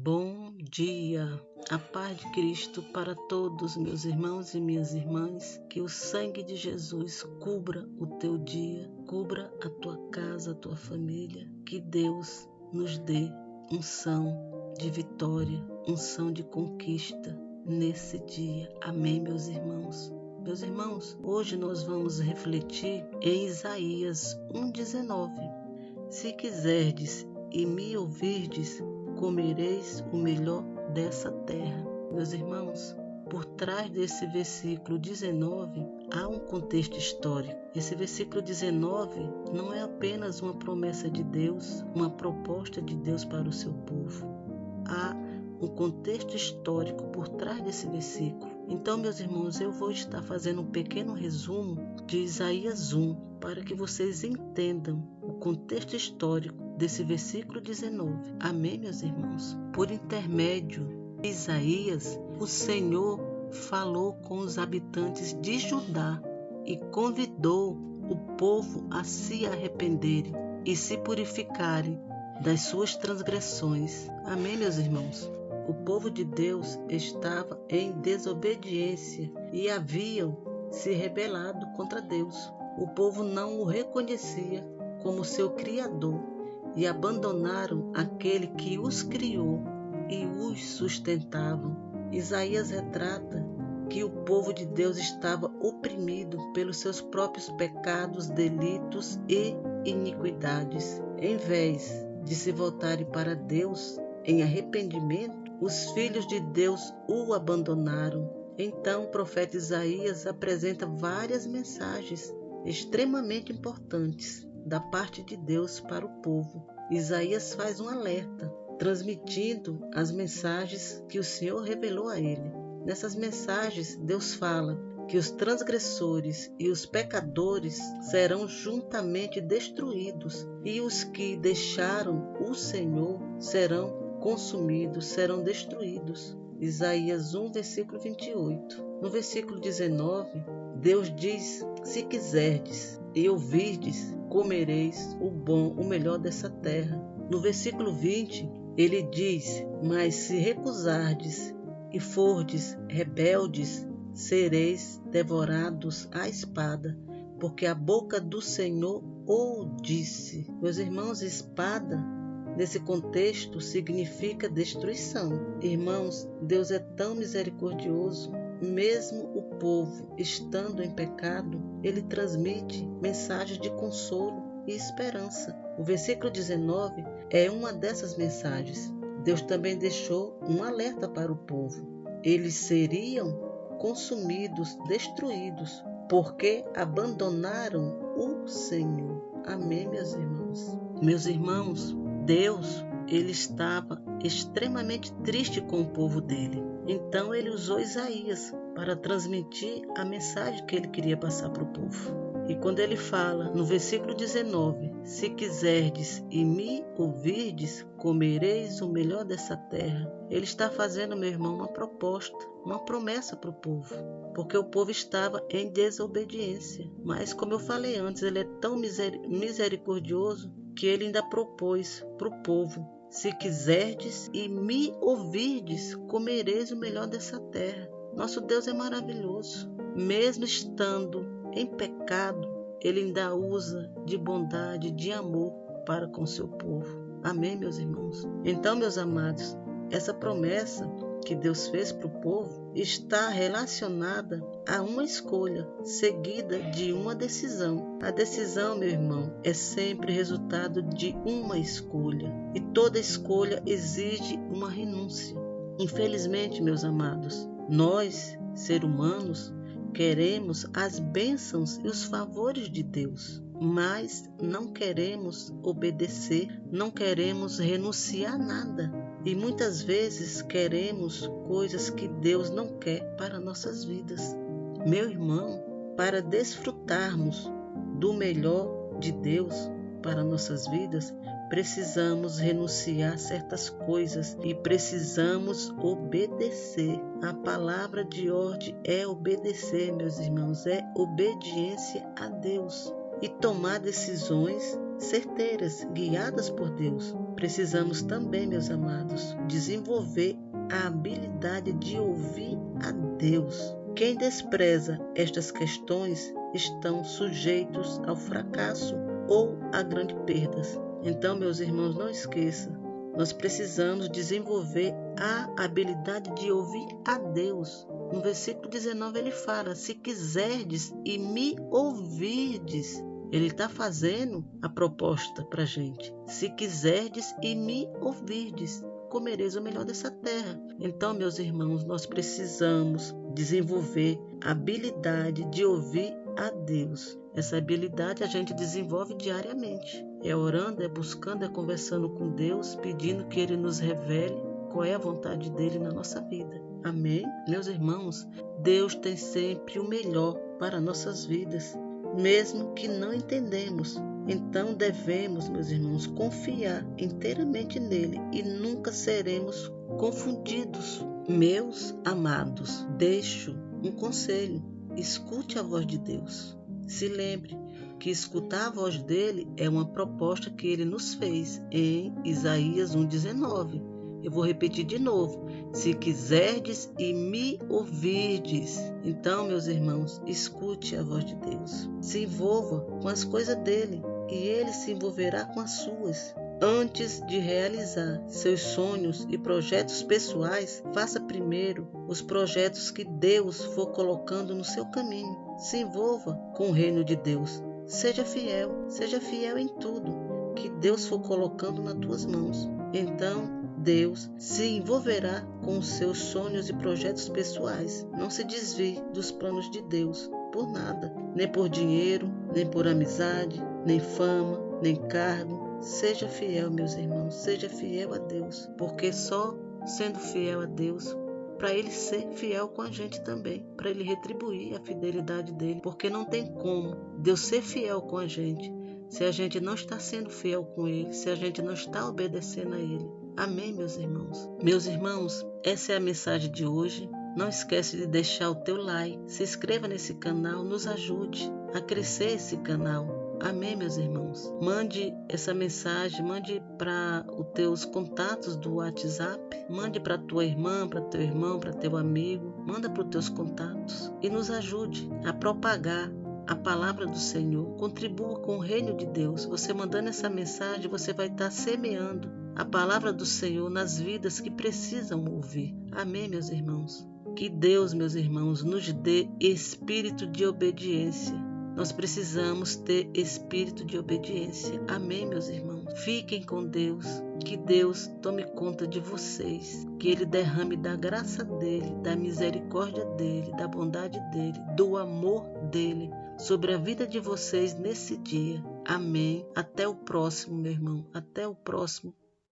Bom dia, a paz de Cristo para todos meus irmãos e minhas irmãs, que o sangue de Jesus cubra o teu dia, cubra a tua casa, a tua família, que Deus nos dê unção de vitória, unção de conquista nesse dia. Amém, meus irmãos. Meus irmãos, hoje nós vamos refletir em Isaías 1,19. Se quiserdes e me ouvirdes, comereis o melhor dessa terra. Meus irmãos, por trás desse versículo 19 há um contexto histórico. Esse versículo 19 não é apenas uma promessa de Deus, uma proposta de Deus para o seu povo. Há um contexto histórico por trás desse versículo. Então, meus irmãos, eu vou estar fazendo um pequeno resumo de Isaías 1 para que vocês entendam o contexto histórico desse versículo 19. Amém, meus irmãos? Por intermédio de Isaías, o Senhor falou com os habitantes de Judá e convidou o povo a se arrependerem e se purificarem das suas transgressões. Amém, meus irmãos? O povo de Deus estava em desobediência e haviam se rebelado contra Deus. O povo não o reconhecia como seu Criador e abandonaram aquele que os criou e os sustentava. Isaías retrata que o povo de Deus estava oprimido pelos seus próprios pecados, delitos e iniquidades. Em vez de se voltarem para Deus em arrependimento, os filhos de Deus o abandonaram. Então o profeta Isaías apresenta várias mensagens extremamente importantes da parte de Deus para o povo. Isaías faz um alerta, transmitindo as mensagens que o Senhor revelou a ele. Nessas mensagens, Deus fala que os transgressores e os pecadores serão juntamente destruídos e os que deixaram o Senhor serão consumidos, serão destruídos. Isaías 1, versículo 28. No versículo 19, Deus diz: se quiserdes e ouvirdes, comereis o bom, o melhor dessa terra. No versículo 20, ele diz: mas se recusardes e fordes rebeldes, sereis devorados à espada, porque a boca do Senhor o disse. Meus irmãos, espada nesse contexto significa destruição. Irmãos, Deus é tão misericordioso, mesmo o povo estando em pecado, ele transmite mensagens de consolo e esperança. O versículo 19 é uma dessas mensagens. Deus também deixou um alerta para o povo. Eles seriam consumidos, destruídos, porque abandonaram o Senhor. Amém, meus irmãos? Meus irmãos, Deus, ele estava extremamente triste com o povo dele. Então ele usou Isaías para transmitir a mensagem que ele queria passar para o povo. E quando ele fala no versículo 19, se quiserdes e me ouvirdes, comereis o melhor dessa terra. Ele está fazendo, meu irmão, uma proposta, uma promessa para o povo. Porque o povo estava em desobediência. Mas como eu falei antes, ele é tão misericordioso que ele ainda propôs para o povo: se quiserdes e me ouvirdes, comereis o melhor dessa terra. Nosso Deus é maravilhoso. Mesmo estando em pecado, ele ainda usa de bondade, de amor para com seu povo. Amém, meus irmãos? Então, meus amados, essa promessa que Deus fez para o povo está relacionada a uma escolha seguida de uma decisão. A decisão, meu irmão, é sempre resultado de uma escolha, e toda escolha exige uma renúncia. Infelizmente, meus amados, nós, seres humanos, queremos as bênçãos e os favores de Deus, mas não queremos obedecer, não queremos renunciar a nada. E muitas vezes queremos coisas que Deus não quer para nossas vidas. Meu irmão, para desfrutarmos do melhor de Deus para nossas vidas, precisamos renunciar a certas coisas e precisamos obedecer. A palavra de ordem é obedecer, meus irmãos, é obediência a Deus e tomar decisões certeiras, guiadas por Deus. precisamos também, meus amados, desenvolver a habilidade de ouvir a Deus. Quem despreza estas questões estão sujeitos ao fracasso ou a grandes perdas. Então, meus irmãos, não esqueçam, nós precisamos desenvolver a habilidade de ouvir a Deus. No versículo 19 ele fala, se quiserdes e me ouvirdes. Ele está fazendo a proposta para a gente. Se quiserdes e me ouvirdes, comereis o melhor dessa terra. Então, meus irmãos, nós precisamos desenvolver a habilidade de ouvir a Deus. Essa habilidade a gente desenvolve diariamente. É orando, é buscando, é conversando com Deus, pedindo que Ele nos revele qual é a vontade dEle na nossa vida. Amém? Meus irmãos, Deus tem sempre o melhor para nossas vidas, mesmo que não entendemos. Então devemos, meus irmãos, confiar inteiramente nele e nunca seremos confundidos. Meus amados, deixo um conselho: escute a voz de Deus. Se lembre que escutar a voz dele é uma proposta que ele nos fez em Isaías 1,19. Eu vou repetir de novo. Se quiserdes e me ouvirdes. Então, meus irmãos, escute a voz de Deus. Se envolva com as coisas dele e ele se envolverá com as suas. Antes de realizar seus sonhos e projetos pessoais, faça primeiro os projetos que Deus for colocando no seu caminho. Se envolva com o reino de Deus. Seja fiel em tudo que Deus for colocando nas tuas mãos. Então, Deus se envolverá com os seus sonhos e projetos pessoais. Não se desvie dos planos de Deus por nada, nem por dinheiro, nem por amizade, nem fama, nem cargo. Seja fiel, meus irmãos, seja fiel a Deus, porque só sendo fiel a Deus, para Ele ser fiel com a gente também, para Ele retribuir a fidelidade dEle, porque não tem como Deus ser fiel com a gente se a gente não está sendo fiel com Ele, se a gente não está obedecendo a Ele. Amém, meus irmãos? Meus irmãos, essa é a mensagem de hoje. Não esquece de deixar o teu like, se inscreva nesse canal, nos ajude a crescer esse canal. Amém, meus irmãos? Mande essa mensagem, mande para os teus contatos do WhatsApp, mande para tua irmã, para teu irmão, para teu amigo, manda para os teus contatos e nos ajude a propagar a palavra do Senhor. Contribua com o reino de Deus. Você mandando essa mensagem, você vai estar semeando a palavra do Senhor nas vidas que precisam ouvir. Amém, meus irmãos? Que Deus, meus irmãos, nos dê espírito de obediência. Nós precisamos ter espírito de obediência. Amém, meus irmãos? Fiquem com Deus. Que Deus tome conta de vocês. Que Ele derrame da graça dEle, da misericórdia dEle, da bondade dEle, do amor dEle sobre a vida de vocês nesse dia. Amém. Até o próximo, meu irmão. Até o próximo